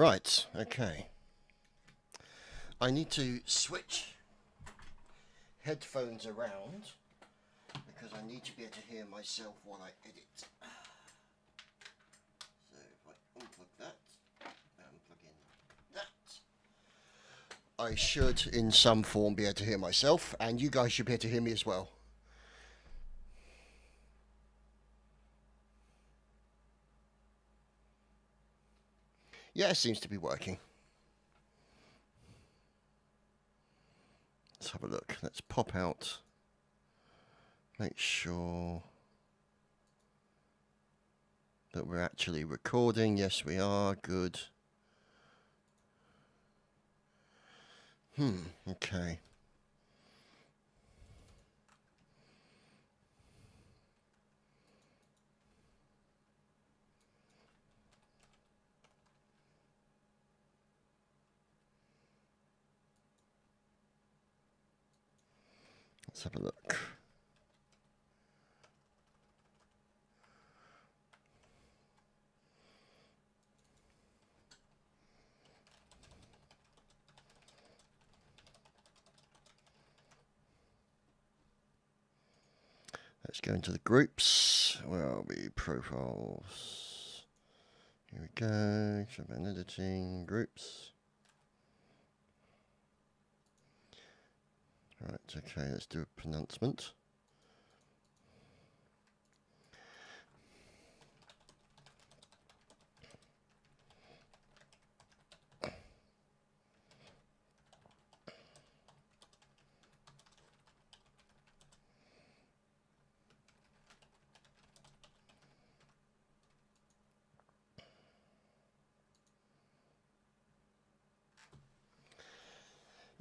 Right, okay. I need to switch headphones around because I need to be able to hear myself while I edit. So if I unplug that, plug in that, I should in some form be able to hear myself, and you guys should be able to hear me as well. Yeah, it seems to be working. Let's have a look. Let's pop out. Make sure that we're actually recording. Yes, we are. Good. Okay. Let's have a look. Let's go into the groups. Where are we? Profiles. Here we go. Campaign editing. Groups. Right, okay, let's do a pronouncement.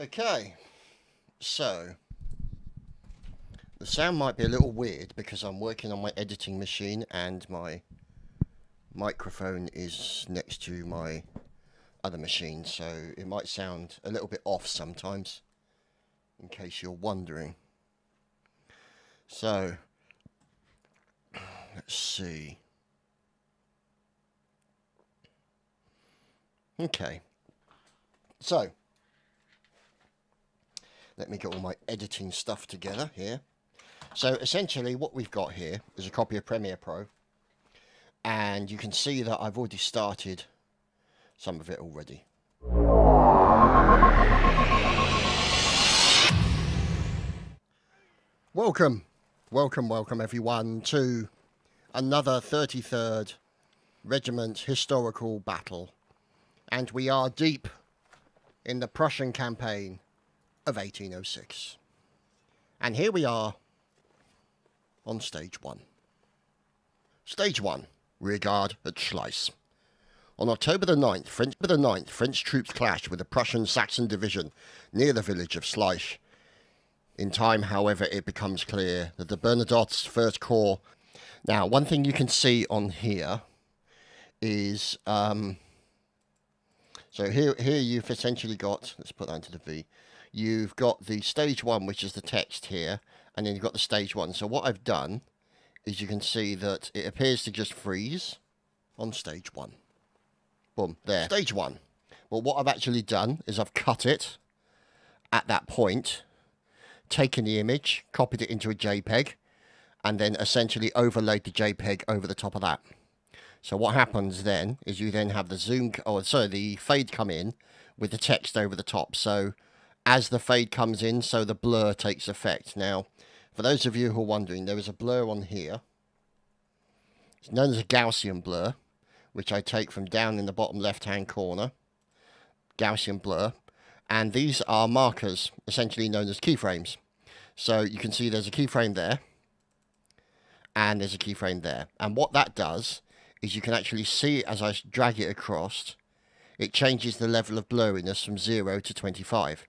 Okay, so the sound might be a little weird because I'm working on my editing machine and my microphone is next to my other machine, so it might sound a little bit off sometimes, in case you're wondering. So, let's see. Okay, so let me get all my editing stuff together here. So essentially what we've got here is a copy of Premiere Pro, and you can see that I've already started some of it already. Welcome everyone to another 33rd Regiment historical battle, and we are deep in the Prussian Campaign of 1806. And here we are on stage 1. Stage 1, rearguard at Schleiss. On October the 9th, French troops clashed with the Prussian Saxon division near the village of Schleiss. In time, however, it becomes clear that the Bernadotte's First Corps... Now, one thing you can see on here is... so here you've essentially got... Let's put that into the V. You've got the stage 1, which is the text here, and then you've got the stage 1. So what I've done is you can see that it appears to just freeze on stage 1. Boom, there. Stage 1. Well, what I've actually done is I've cut it at that point, taken the image, copied it into a JPEG, and then essentially overlaid the JPEG over the top of that. So what happens then is you then have the the fade come in with the text over the top. So as the fade comes in, so the blur takes effect. Now, for those of you who are wondering, there is a blur on here. It's known as a Gaussian blur, which I take from down in the bottom left-hand corner. Gaussian blur. And these are markers, essentially known as keyframes. So you can see there's a keyframe there, and there's a keyframe there. And what that does is you can actually see as I drag it across, it changes the level of blurriness from 0 to 25.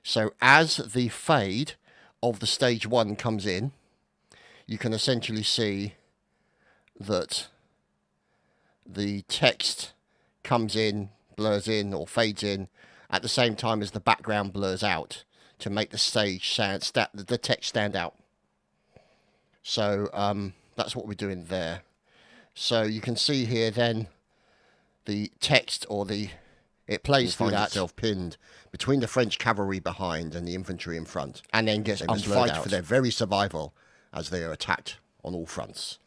So as the fade of the stage 1 comes in, you can essentially see that the text comes in, blurs in, or fades in at the same time as the background blurs out to make the stage the text stand out. So that's what we're doing there. So you can see here then the text or the it plays through that, itself pinned between the French cavalry behind and the infantry in front, and then gets fight for their very survival as they are attacked on all fronts.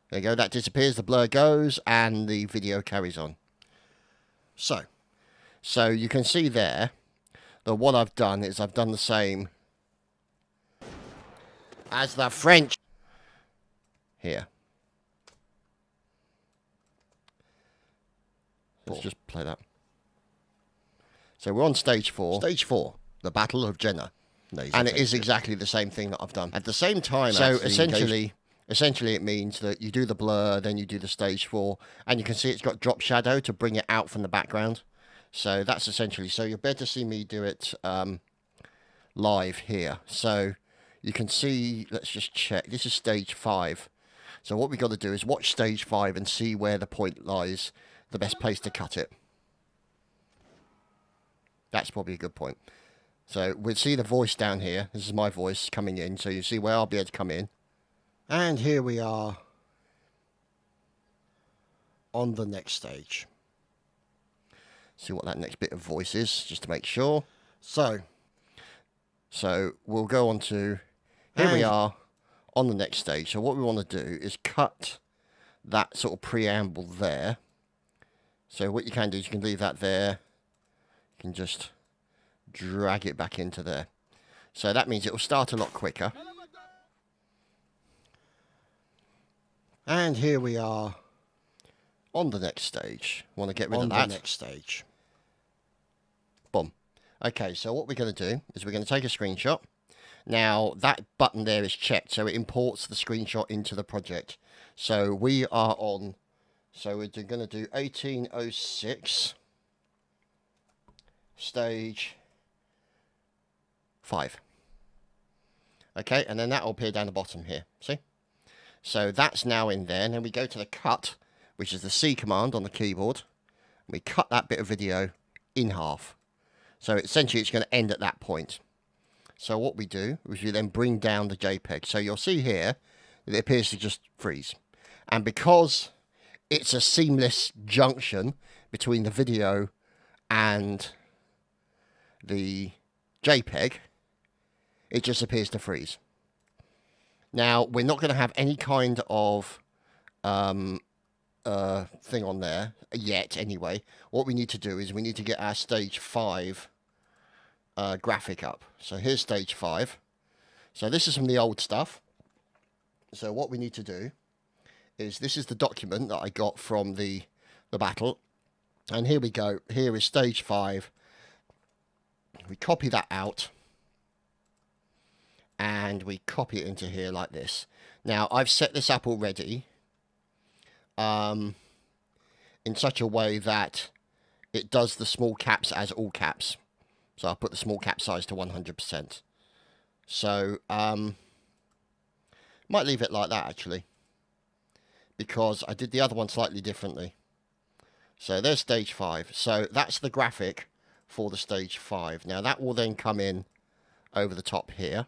There you go, that disappears, the blur goes, and the video carries on. So you can see there that what I've done is I've done the same as the French here. Let's just play that. So we're on stage 4. Stage 4, the Battle of Jena. And it is exactly the same thing that I've done. At the same time, so essentially it means that you do the blur, then you do the stage 4, and you can see it's got drop shadow to bring it out from the background. So that's essentially, so you'll better see me do it live here. So you can see, let's just check, this is stage 5. So what we've got to do is watch stage 5 and see where the point lies, the best place to cut it. That's probably a good point. So we'll see the voice down here. This is my voice coming in, so you see where I'll be able to come in. And here we are on the next stage. See what that next bit of voice is, just to make sure. So we'll go on to, here we are on the next stage. So what we want to do is cut that sort of preamble there. So what you can do is you can leave that there. You can just drag it back into there. So that means it will start a lot quicker. And here we are on the next stage. Want to get rid of that? On the next stage. Boom. Okay, so what we're going to do is we're going to take a screenshot. Now, that button there is checked, so it imports the screenshot into the project. So we are on, so we're going to do 1806, stage 5. Okay, and then that will appear down the bottom here, see? So that's now in there, and then we go to the cut, which is the C command on the keyboard. We cut that bit of video in half. So essentially it's going to end at that point. So what we do is we then bring down the JPEG. So you'll see here that it appears to just freeze. And because it's a seamless junction between the video and the JPEG, it just appears to freeze. Now, we're not going to have any kind of thing on there yet anyway. What we need to do is we need to get our stage 5 graphic up. So here's stage 5. So this is from the old stuff. So what we need to do is, this is the document that I got from the battle. And here we go. Here is stage 5. We copy that out. And we copy it into here like this. Now, I've set this up already in such a way that it does the small caps as all caps. So I'll put the small cap size to 100%. So, might leave it like that, actually, because I did the other one slightly differently. So there's stage 5. So that's the graphic for the stage 5. Now, that will then come in over the top here.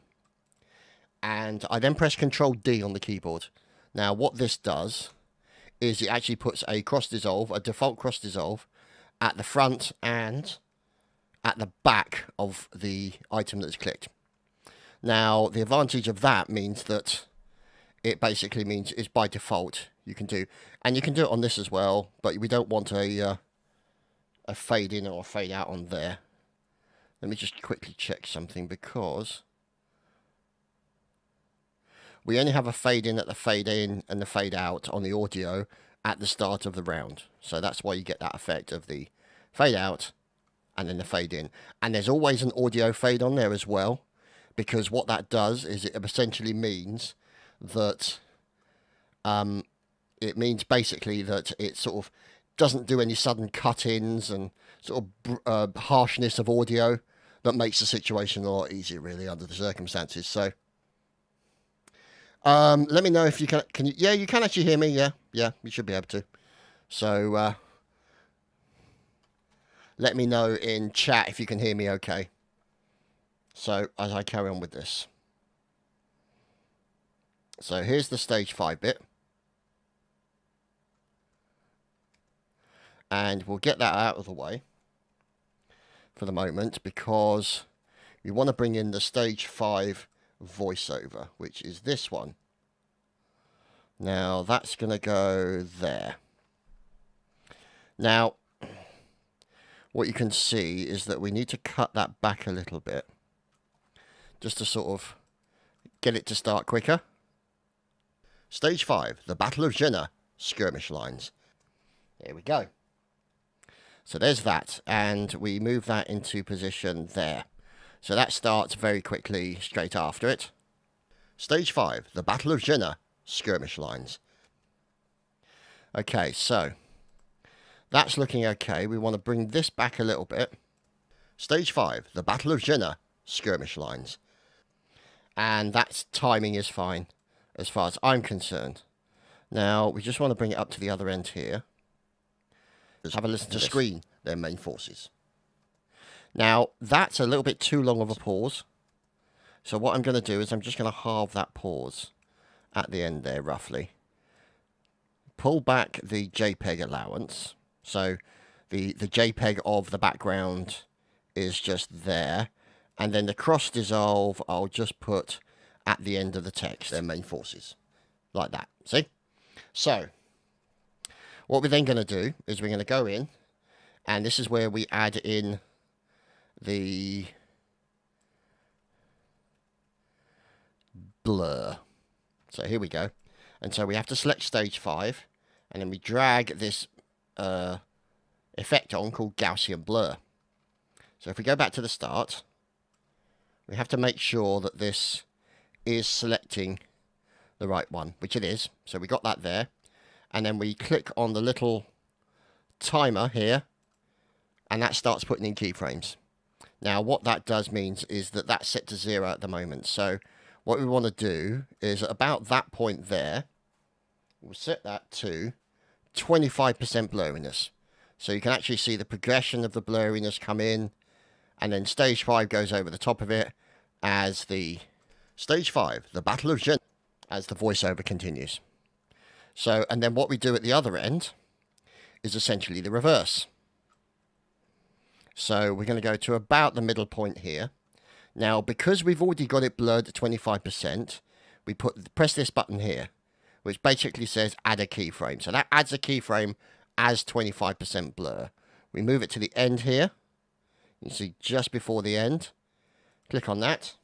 And I then press Control D on the keyboard. Now, what this does is it actually puts a cross dissolve, a default cross dissolve, at the front and at the back of the item that's clicked. Now, the advantage of that means that it basically means it's by default you can do, and you can do it on this as well, but we don't want a fade in or a fade out on there. Let me just quickly check something, because we only have a fade in at the fade in and the fade out on the audio at the start of the round. So that's why you get that effect of the fade out and then the fade in. And there's always an audio fade on there as well, because what that does is it essentially means that it means basically that it sort of doesn't do any sudden cut-ins and sort of harshness of audio that makes the situation a lot easier, really, under the circumstances. So let me know if you can you, yeah, you can actually hear me. Yeah, you should be able to. So let me know in chat if you can hear me okay. So as I carry on with this. So here's the stage 5 bit. And we'll get that out of the way. for the moment because we want to bring in the stage 5 voiceover, which is this one. Now that's going to go there. Now what you can see is that we need to cut that back a little bit just to sort of get it to start quicker. Stage 5, the Battle of Jena, skirmish lines. There we go. So there's that, and we move that into position there. So that starts very quickly straight after it. Stage 5, the Battle of Jena, skirmish lines. Okay, so that's looking okay. We want to bring this back a little bit. Stage 5, the Battle of Jena, skirmish lines. And that timing is fine as far as I'm concerned. Now, we just want to bring it up to the other end here. Just have a listen to screen their main forces. Now, that's a little bit too long of a pause. So what I'm going to do is I'm just going to halve that pause at the end there, roughly. Pull back the JPEG allowance. So the JPEG of the background is just there. And then the cross dissolve, I'll just put at the end of the text, their main forces. Like that. See? So, what we're then going to do is we're going to go in, and this is where we add in the blur. So here we go. And so we have to select stage 5, and then we drag this effect on called Gaussian blur. So if we go back to the start, we have to make sure that this is selecting the right one, which it is. So we got that there. And then we click on the little timer here, and that starts putting in keyframes. Now what that does means is that that's set to 0 at the moment. So what we want to do is at about that point there, we'll set that to 25% blurriness. So you can actually see the progression of the blurriness come in, and then stage 5 goes over the top of it as the stage 5, the Battle of Jena, as the voiceover continues. So, and then what we do at the other end is essentially the reverse. So we're going to go to about the middle point here. Now, because we've already got it blurred at 25%, we press this button here, which basically says add a keyframe. So that adds a keyframe as 25% blur. We move it to the end here. You can see just before the end. Click on that.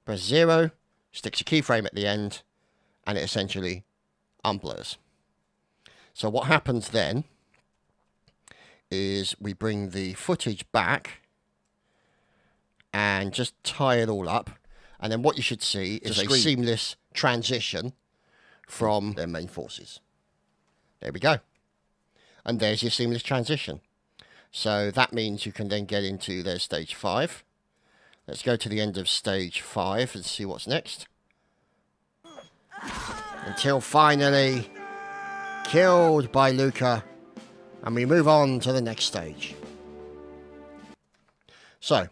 Press 0, sticks a keyframe at the end, and it essentially unblurs. So what happens then is we bring the footage back and just tie it all up, and then what you should see is a seamless transition from their main forces. There we go. And there's your seamless transition. So that means you can then get into their stage 5. Let's go to the end of stage 5 and see what's next. Until finally killed by Luca, and we move on to the next stage. So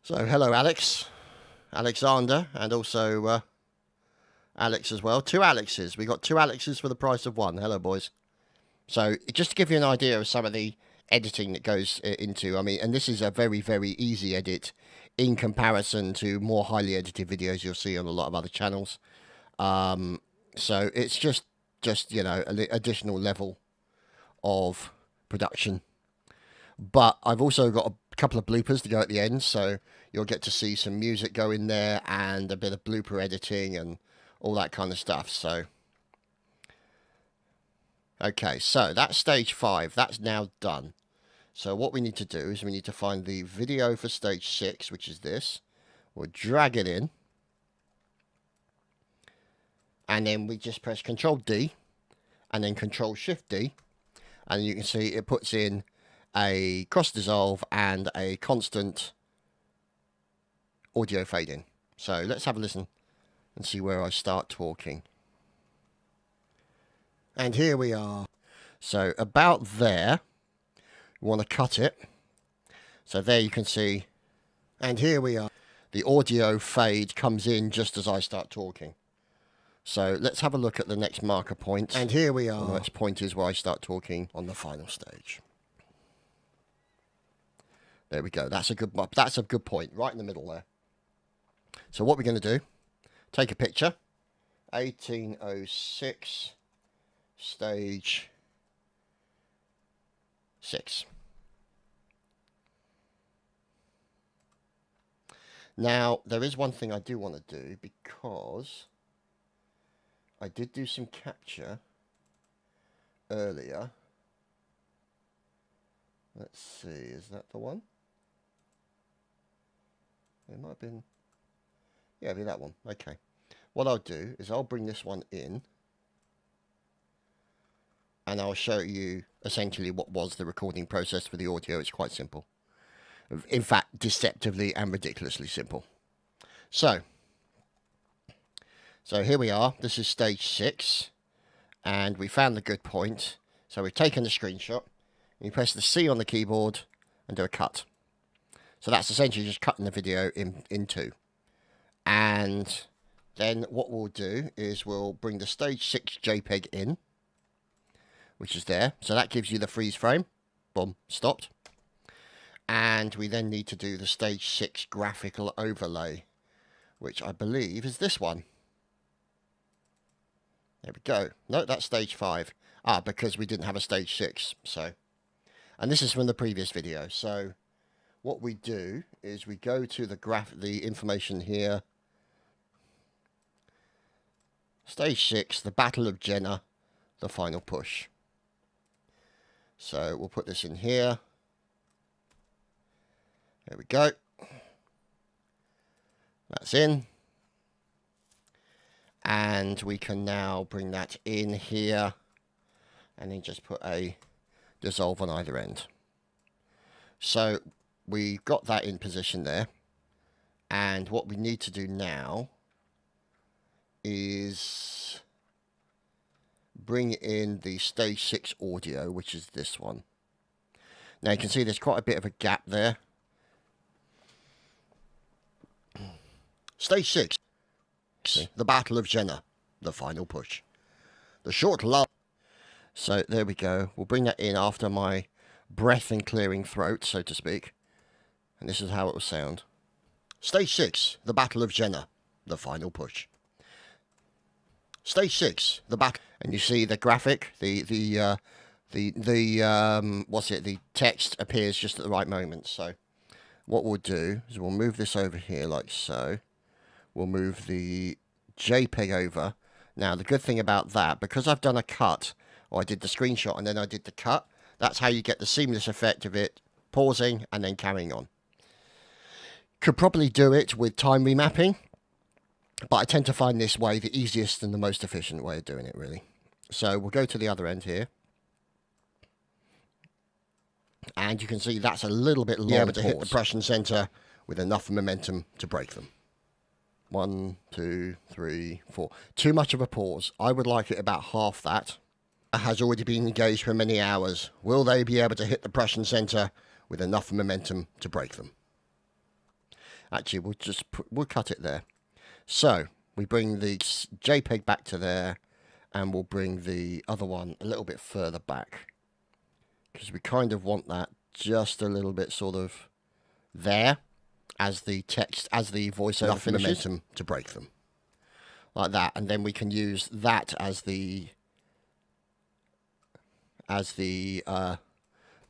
hello Alex, Alexander, and also Alex as well. 2 Alexes. We got 2 Alexes for the price of 1. Hello, boys. So just to give you an idea of some of the editing that goes into, I mean, and this is a very, very easy edit in comparison to more highly edited videos you'll see on a lot of other channels. So it's just you know, an additional level of production. But I've also got a couple of bloopers to go at the end, so you'll get to see some music go in there and a bit of blooper editing and all that kind of stuff. So okay, so that's stage 5. That's now done. So what we need to do is we need to find the video for stage 6, which is this. We'll drag it in. And then we just press Control D and then Control Shift D. And you can see it puts in a cross dissolve and a constant audio fade in. So let's have a listen and see where I start talking. And here we are. So about there, we want to cut it. So there you can see, and here we are. The audio fade comes in just as I start talking. So let's have a look at the next marker point. And here we are. The next point is where I start talking on the final stage. There we go. That's a good point right in the middle there. So what we're going to do, take a picture. 1806, stage 6. Now, there is one thing I do want to do, because I did do some capture earlier. Let's see, is that the one? It might have been, yeah, it'll be that one. Okay. What I'll do is I'll bring this one in, and I'll show you essentially what was the recording process for the audio. It's quite simple. In fact, deceptively and ridiculously simple. So here we are. This is stage 6, and we found the good point. So we've taken the screenshot. You press the C on the keyboard and do a cut. So that's essentially just cutting the video in two. And then what we'll do is we'll bring the stage 6 JPEG in, which is there. So that gives you the freeze frame. Boom, stopped. And we then need to do the stage 6 graphical overlay, which I believe is this one. There we go. No, that's stage 5. Ah, because we didn't have a stage 6. So, and this is from the previous video. So what we do is we go to the information here. Stage 6, the Battle of Jenna, the final push. So we'll put this in here. There we go. That's in. And we can now bring that in here. And then just put a dissolve on either end. So we've got that in position there. And what we need to do now is bring in the stage 6 audio, which is this one. Now you can see there's quite a bit of a gap there. Stage 6, the Battle of Jenna, the final push. The short lull. So there we go. We'll bring that in after my breath and clearing throat, so to speak. And this is how it will sound. Stage 6, the Battle of Jenna, the final push. Stage 6, the battle. And you see the graphic, the text appears just at the right moment. So what we'll do is we'll move this over here like so. We'll move the JPEG over. Now the good thing about that, because I've done a cut, or I did the screenshot and then I did the cut, that's how you get the seamless effect of it pausing and then carrying on. Could probably do it with time remapping, but I tend to find this way the easiest and the most efficient way of doing it, really. So we'll go to the other end here. And you can see that's a little bit long to hit the Prussian center with enough momentum to break them. 1, 2, 3, 4. Too much of a pause. I would like it about half that. Has already been engaged for many hours. Will they be able to hit the Prussian center with enough momentum to break them? Actually, we'll cut it there. So we bring the JPEG back to there, and we'll bring the other one a little bit further back, because we kind of want that just a little bit sort of there as the text, as the voiceover finishes. Momentum to break them. Like that, and then we can use that as the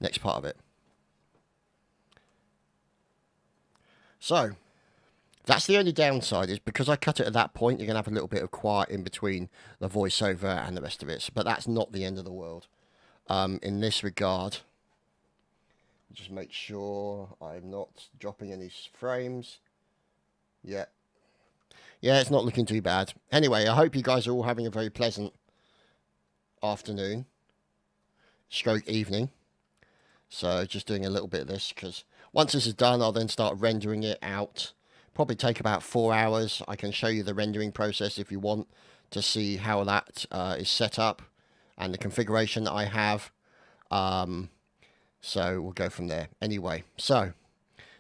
next part of it. So that's the only downside, is because I cut it at that point, you're going to have a little bit of quiet in between the voiceover and the rest of it. But that's not the end of the world. In this regard, just make sure I'm not dropping any frames. Yeah, it's not looking too bad. Anyway, I hope you guys are all having a very pleasant afternoon, stroke evening. So just doing a little bit of this, because once this is done, I'll then start rendering it out. Probably take about 4 hours. I can show you the rendering process if you want to see how that is set up and the configuration that I have. So we'll go from there. Anyway, so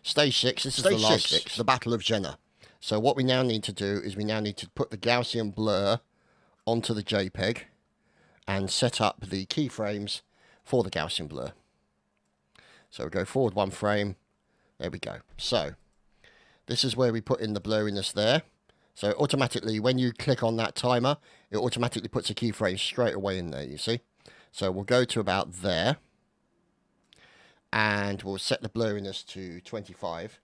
stage 6, this is the last 6, the Battle of Jenna. So what we now need to do is we now need to put the Gaussian blur onto the JPEG and set up the keyframes for the Gaussian blur. So we'll go forward 1 frame. There we go. So this is where we put in the blurriness there. So automatically, when you click on that timer, it automatically puts a keyframe straight away in there, you see. So we'll go to about there. And we'll set the blurriness to 25.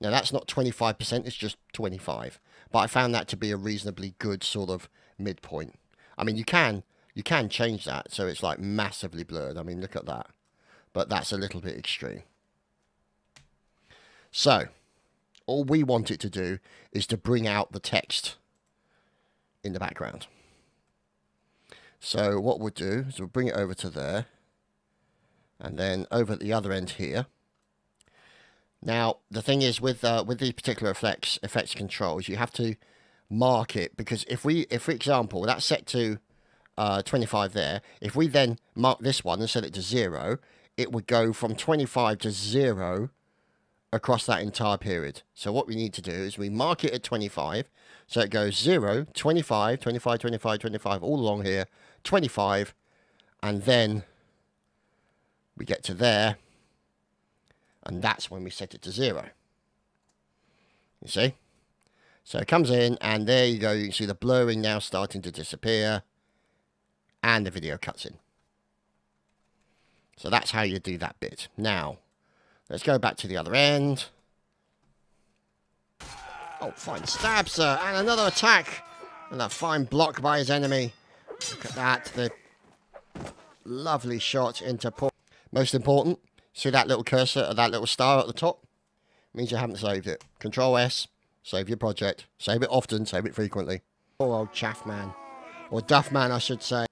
Now that's not 25%, it's just 25. But I found that to be a reasonably good sort of midpoint. I mean, you can change that so it's like massively blurred. I mean, look at that. But that's a little bit extreme. So all we want it to do is to bring out the text in the background. So what we'll do is we'll bring it over to there. And then over at the other end here. Now, the thing is with these particular effects controls, you have to mark it. Because if for example, that's set to 25 there. If we then mark this one and set it to 0, it would go from 25 to 0 across that entire period. So what we need to do is we mark it at 25. So it goes 0, 25, 25, 25, 25, all along here, 25, and then we get to there, and that's when we set it to 0. You see? So it comes in, and there you go. You can see the blurring now starting to disappear, and the video cuts in. So that's how you do that bit. Now, let's go back to the other end. Oh, fine stab, sir, and another attack, and a fine block by his enemy. Look at that, the lovely shot into port. Most important, see that little cursor, that little star at the top? Means you haven't saved it. Control S, save your project. Save it often, save it frequently. Poor old chaff man. Or duff man, I should say.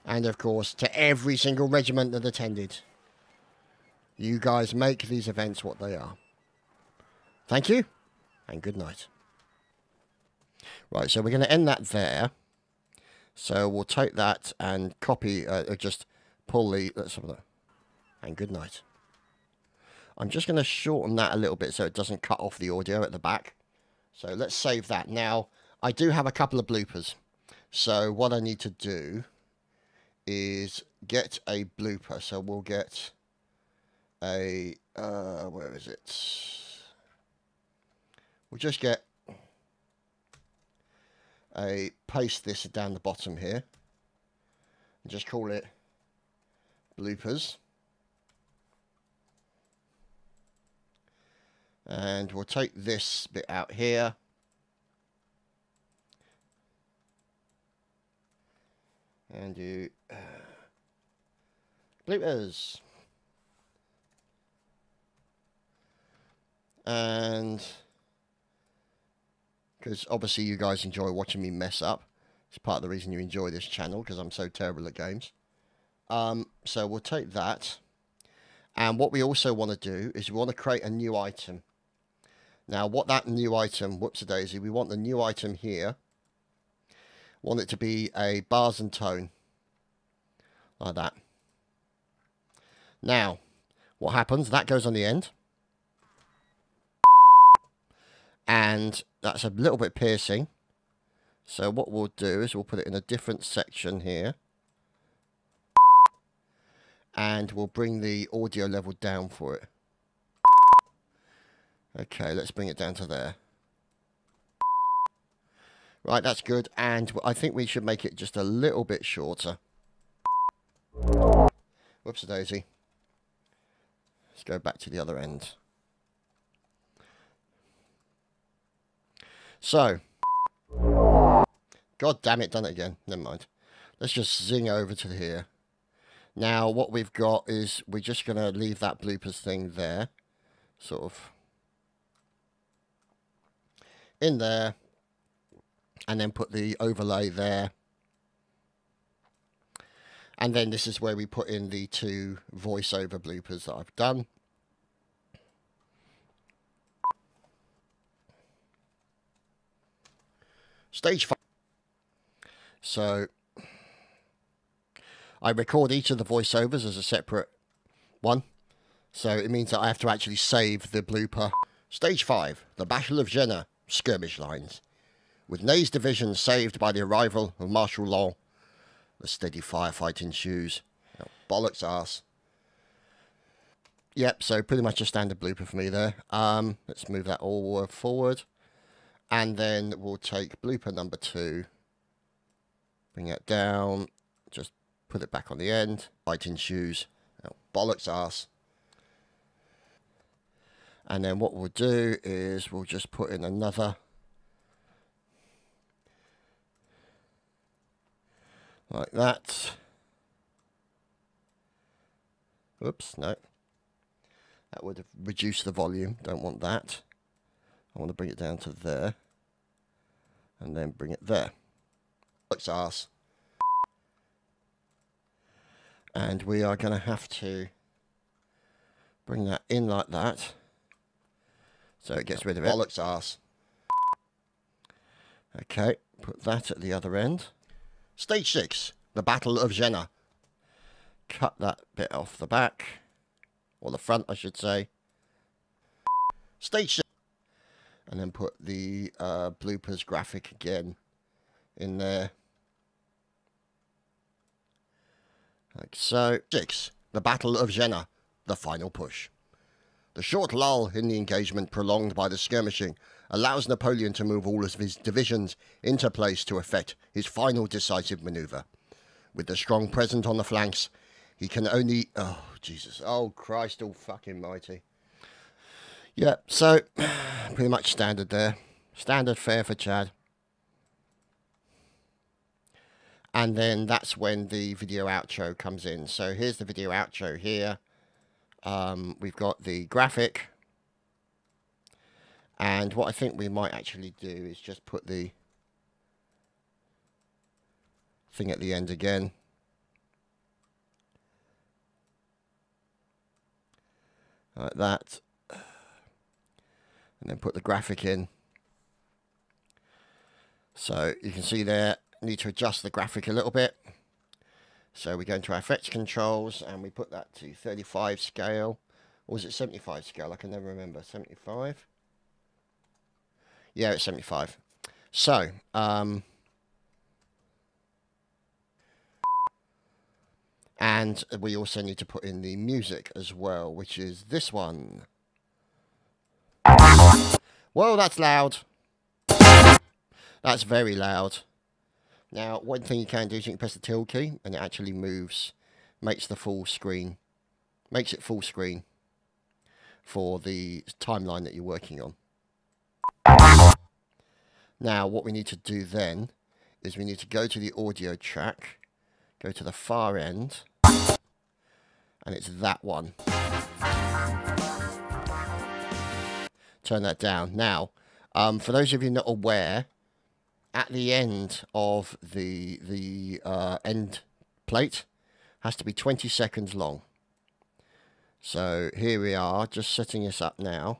And of course, to every single regiment that attended. You guys make these events what they are. Thank you, and good night. Right, so we're going to end that there. So we'll take that and copy, just pull the, let's have a look, and good night. I'm just going to shorten that a little bit so it doesn't cut off the audio at the back. So let's save that. Now, I do have a couple of bloopers. So what I need to do is get a blooper. So we'll get a, where is it? We'll just get a, paste this down the bottom here. And just call it bloopers. And we'll take this bit out here. And do bloopers. And because obviously you guys enjoy watching me mess up. It's part of the reason you enjoy this channel, because I'm so terrible at games. So we'll take that. And what we also want to do is we want to create a new item. Now what that new item, whoops-a-daisy, we want the new item here. Want it to be a bars and tone. Like that. Now, what happens? That goes on the end. And that's a little bit piercing. So what we'll do is we'll put it in a different section here. And we'll bring the audio level down for it. Okay, let's bring it down to there. Right, that's good. And I think we should make it just a little bit shorter. Whoops-a-daisy. Let's go back to the other end. So, God damn it, done it again. Never mind. Let's just zing over to here. Now, what we've got is we're just going to leave that bloopers thing there. Sort of. In there. And then put the overlay there. And then this is where we put in the 2 voiceover bloopers that I've done. Stage 5. So I record each of the voiceovers as a separate one. So it means that I have to actually save the blooper. Stage 5, the Battle of Jena. skirmish lines, with Ney's division saved by the arrival of Marshal Law. The steady firefight ensues. Oh, bollocks arse. Yep, so pretty much a standard blooper for me there. Let's move that all forward. And then we'll take blooper number 2. Bring it down. Just put it back on the end. Fight ensues. Oh, bollocks arse. And then what we'll do is we'll just put in another. Like that. Oops, no. That would have reduced the volume. Don't want that. I want to bring it down to there. And then bring it there. Looks arse. And we are going to have to bring that in like that. So it gets rid of it. Bollocks arse. Okay, put that at the other end. Stage 6, the Battle of Jena. Cut that bit off the back. Or the front, I should say. Stage 6. And then put the bloopers graphic again in there. Like so. 6, the Battle of Jena. The final push. The short lull in the engagement prolonged by the skirmishing allows Napoleon to move all of his divisions into place to effect his final decisive manoeuvre. With the strong present on the flanks, he can only... Oh, Jesus. Oh, Christ all fucking mighty. Yeah, so, pretty much standard there. Standard fare for Chad. And then that's when the video outro comes in. So here's the video outro here. We've got the graphic. And what I think we might actually do is just put the thing at the end again. Like that. And then put the graphic in. So you can see there, need to adjust the graphic a little bit. So we go into our effects controls and we put that to 35 scale. Or was it 75 scale? I can never remember. 75? Yeah, it's 75. So, and we also need to put in the music as well, which is this one. Whoa, that's loud. That's very loud. Now, one thing you can do is you can press the tilde key and it actually moves, makes the full screen, makes it full screen for the timeline that you're working on. Now, what we need to do then is we need to go to the audio track, go to the far end, and it's that one. Turn that down. Now, for those of you not aware, at the end of the end plate has to be 20 seconds long. So here we are, just setting this up now.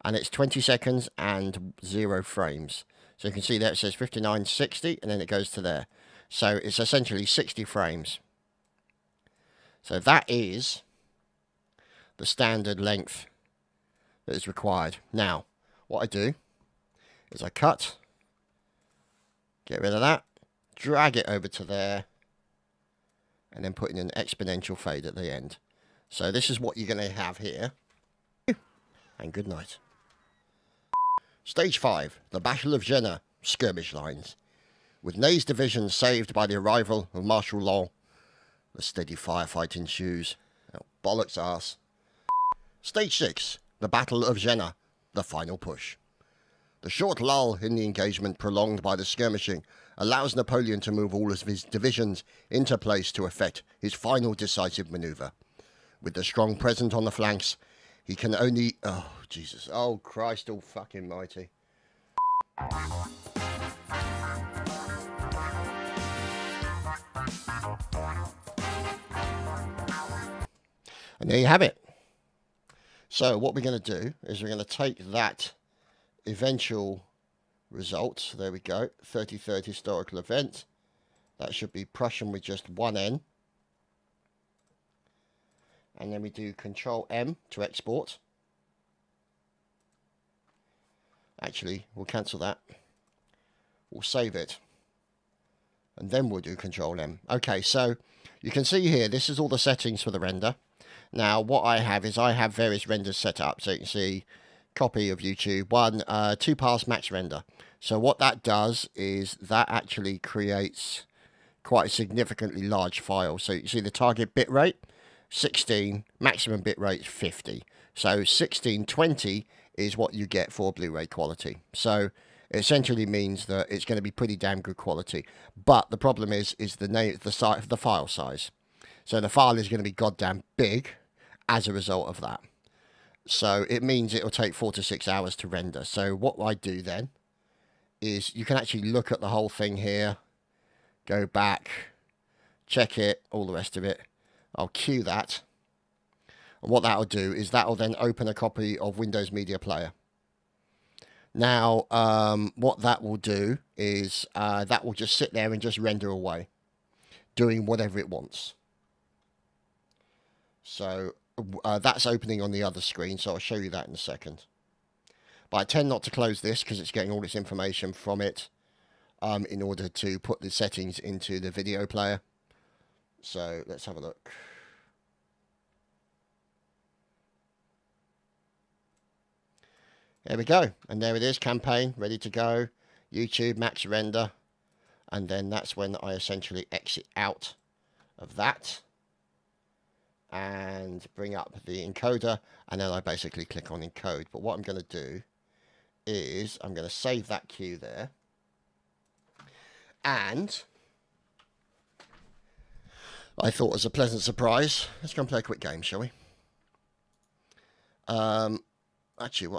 And it's 20 seconds and 0 frames. So you can see there it says 59.60 and then it goes to there. So it's essentially 60 frames. So that is the standard length that is required. Now, what I do is I cut, get rid of that, drag it over to there, and then put in an exponential fade at the end. So this is what you're going to have here. And good night. Stage 5, the Battle of Jena, skirmish lines. With Ney's division saved by the arrival of Marshal Law, the steady firefight ensues. Oh, bollocks arse. Stage 6, the Battle of Jena, the final push. The short lull in the engagement prolonged by the skirmishing allows Napoleon to move all of his divisions into place to effect his final decisive manoeuvre. With the strong present on the flanks, he can only... Oh, Jesus. Oh, Christ all fucking mighty. And there you have it. So what we're going to do is we're going to take that eventual result. There we go. 33rd historical event. That should be Prussian with just one N. And then we do Control M to export. Actually, we'll cancel that. We'll save it. And then we'll do Control M. Okay, so you can see here, this is all the settings for the render. Now, what I have is I have various renders set up. So you can see, copy of YouTube, 2 pass max render. So what that does is that actually creates quite a significantly large file. So you see the target bitrate, 16, maximum bitrate is 50. So 1620 is what you get for Blu-ray quality. So it essentially means that it's going to be pretty damn good quality. But the problem is the file size. So the file is going to be goddamn big as a result of that. So it means it'll take 4 to 6 hours to render. So what I do then is you can actually look at the whole thing here, go back, check it, all the rest of it. I'll queue that. And what that'll do is that'll then open a copy of Windows Media Player. Now, what that will do is that will just sit there and just render away, doing whatever it wants. So that's opening on the other screen, so I'll show you that in a second. But I tend not to close this because it's getting all its information from it in order to put the settings into the video player. So let's have a look. There we go. And there it is, campaign, ready to go. YouTube, max render. And then that's when I essentially exit out of that. And bring up the encoder. And then I basically click on encode. But what I'm going to do is I'm going to save that queue there. And I thought as a pleasant surprise, let's go and play a quick game, shall we? Actually, what